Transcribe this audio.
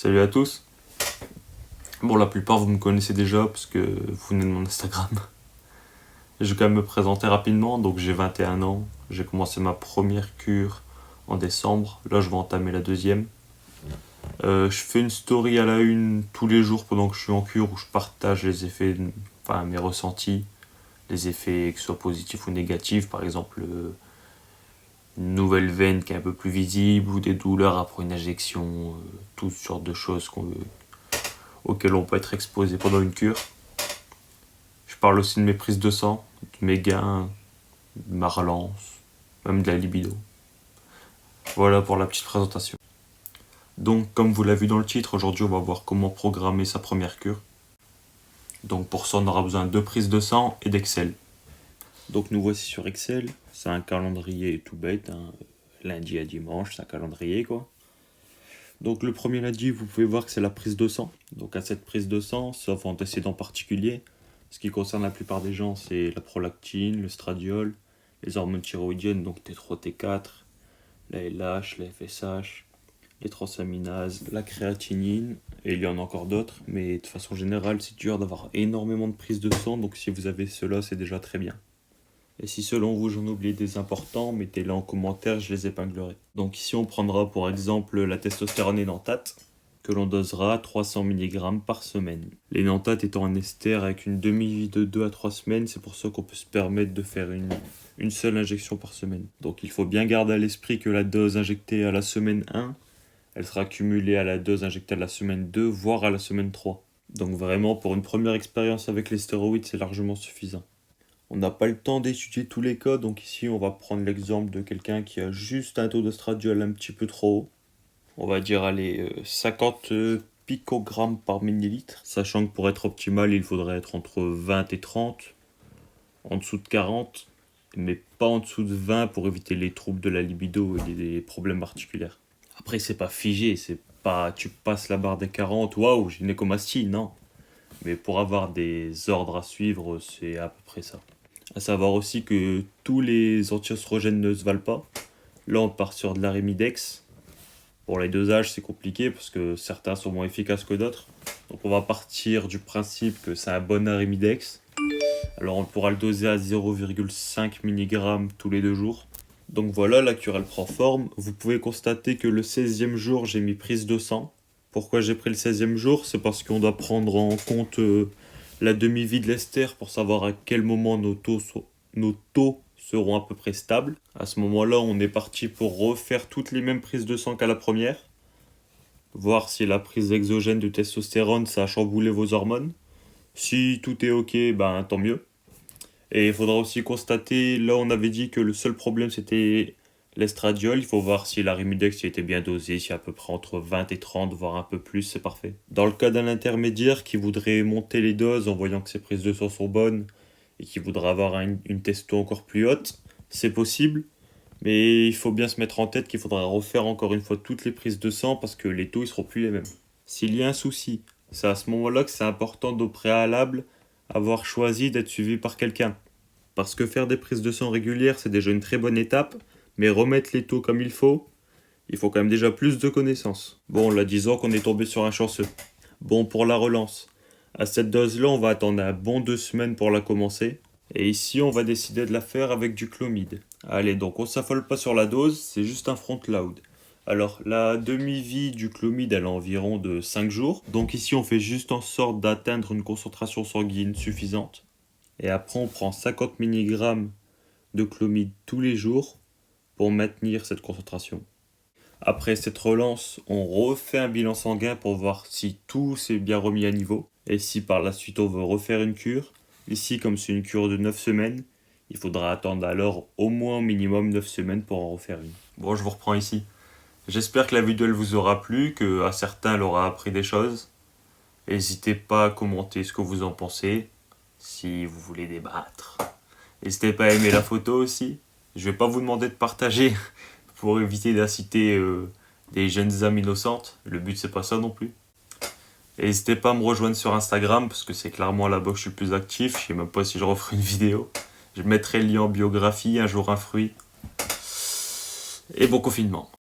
Salut à tous. Bon, la plupart vous me connaissez déjà parce que vous venez de mon Instagram. Je vais quand même me présenter rapidement. Donc j'ai 21 ans. J'ai commencé ma première cure en décembre. Là, je vais entamer la deuxième. Je fais une story à la une tous les jours pendant que je suis en cure où je partage les effets, enfin mes ressentis, les effets que ce soit positifs ou négatifs. Par exemple, une nouvelle veine qui est un peu plus visible ou des douleurs après une injection, toutes sortes de choses auxquelles on peut être exposé pendant une cure. Je parle aussi de mes prises de sang, de mes gains, de ma relance, même de la libido. Voilà pour la petite présentation. Donc, comme vous l'avez vu dans le titre, aujourd'hui on va voir comment programmer sa première cure. Donc pour ça on aura besoin de prises de sang et d'Excel. Donc nous voici sur Excel, c'est un calendrier tout bête, hein. Lundi à dimanche, c'est un calendrier quoi. Donc le premier lundi, vous pouvez voir que c'est la prise de sang. Donc à cette prise de sang, sauf antécédents particuliers, ce qui concerne la plupart des gens, c'est la prolactine, le stradiol, les hormones thyroïdiennes, donc T3, T4, la LH, la FSH, les transaminases, la créatinine, et il y en a encore d'autres, mais de façon générale, c'est dur d'avoir énormément de prises de sang, donc si vous avez cela, c'est déjà très bien. Et si selon vous j'en oublie des importants, mettez-les en commentaire, je les épinglerai. Donc ici on prendra pour exemple la testostérone énanthate, que l'on dosera 300 mg par semaine. L'énanthate étant un ester avec une demi-vie de 2 à 3 semaines, c'est pour ça qu'on peut se permettre de faire une seule injection par semaine. Donc il faut bien garder à l'esprit que la dose injectée à la semaine 1, elle sera cumulée à la dose injectée à la semaine 2, voire à la semaine 3. Donc vraiment pour une première expérience avec les stéroïdes, c'est largement suffisant. On n'a pas le temps d'étudier tous les cas, donc ici on va prendre l'exemple de quelqu'un qui a juste un taux d'estradiol un petit peu trop haut. On va dire 50 picogrammes par millilitre, sachant que pour être optimal il faudrait être entre 20 et 30, en dessous de 40, mais pas en dessous de 20 pour éviter les troubles de la libido et les problèmes articulaires. Après c'est pas figé, c'est pas tu passes la barre des 40, waouh, gynécomastie, non. Mais pour avoir des ordres à suivre, c'est à peu près ça. À savoir aussi que tous les anti-oestrogènes ne se valent pas. Là, on part sur de l'arimidex. Pour les dosages, c'est compliqué parce que certains sont moins efficaces que d'autres. Donc, on va partir du principe que c'est un bon arimidex. Alors, on pourra le doser à 0,5 mg tous les 2 jours. Donc voilà, la cure elle prend forme. Vous pouvez constater que le 16e jour, j'ai mis prise de sang. Pourquoi j'ai pris le 16e jour? C'est parce qu'on doit prendre en compte la demi-vie de l'ester pour savoir à quel moment nos taux seront à peu près stables. À ce moment-là, on est parti pour refaire toutes les mêmes prises de sang qu'à la première. Voir si la prise exogène de testostérone, ça a chamboulé vos hormones. Si tout est ok, ben tant mieux. Et il faudra aussi constater, là on avait dit que le seul problème c'était l'estradiol. Il faut voir si l'arimidex était bien dosé, si à peu près entre 20 et 30, voire un peu plus, c'est parfait. Dans le cas d'un intermédiaire qui voudrait monter les doses en voyant que ses prises de sang sont bonnes et qui voudrait avoir une testo encore plus haute, c'est possible. Mais il faut bien se mettre en tête qu'il faudra refaire encore une fois toutes les prises de sang parce que les taux ne seront plus les mêmes. S'il y a un souci, c'est à ce moment-là que c'est important d'au préalable avoir choisi d'être suivi par quelqu'un. Parce que faire des prises de sang régulières, c'est déjà une très bonne étape, mais remettre les taux comme il faut quand même déjà plus de connaissances. Bon, là, disons qu'on est tombé sur un chanceux. Bon, pour la relance, à cette dose-là, on va attendre un bon 2 semaines pour la commencer. Et ici, on va décider de la faire avec du clomide. Allez, donc on s'affole pas sur la dose, c'est juste un front load. Alors, la demi-vie du clomide, elle est environ de 5 jours. Donc ici, on fait juste en sorte d'atteindre une concentration sanguine suffisante. Et après, on prend 50 mg de clomide tous les jours pour maintenir cette concentration. Après cette relance, on refait un bilan sanguin pour voir si tout s'est bien remis à niveau. Et si par la suite on veut refaire une cure, ici comme c'est une cure de 9 semaines, il faudra attendre alors au moins au minimum 9 semaines pour en refaire une. Bon, je vous reprends ici. J'espère que la vidéo elle vous aura plu, qu'à certains elle aura appris des choses. N'hésitez pas à commenter ce que vous en pensez, si vous voulez débattre. N'hésitez pas à aimer la photo aussi. Je vais pas vous demander de partager pour éviter d'inciter des jeunes âmes innocentes. Le but c'est pas ça non plus. N'hésitez pas à me rejoindre sur Instagram parce que c'est clairement là-bas que je suis le plus actif. Je sais même pas si je referai une vidéo. Je mettrai le lien en biographie, un jour un fruit. Et bon confinement.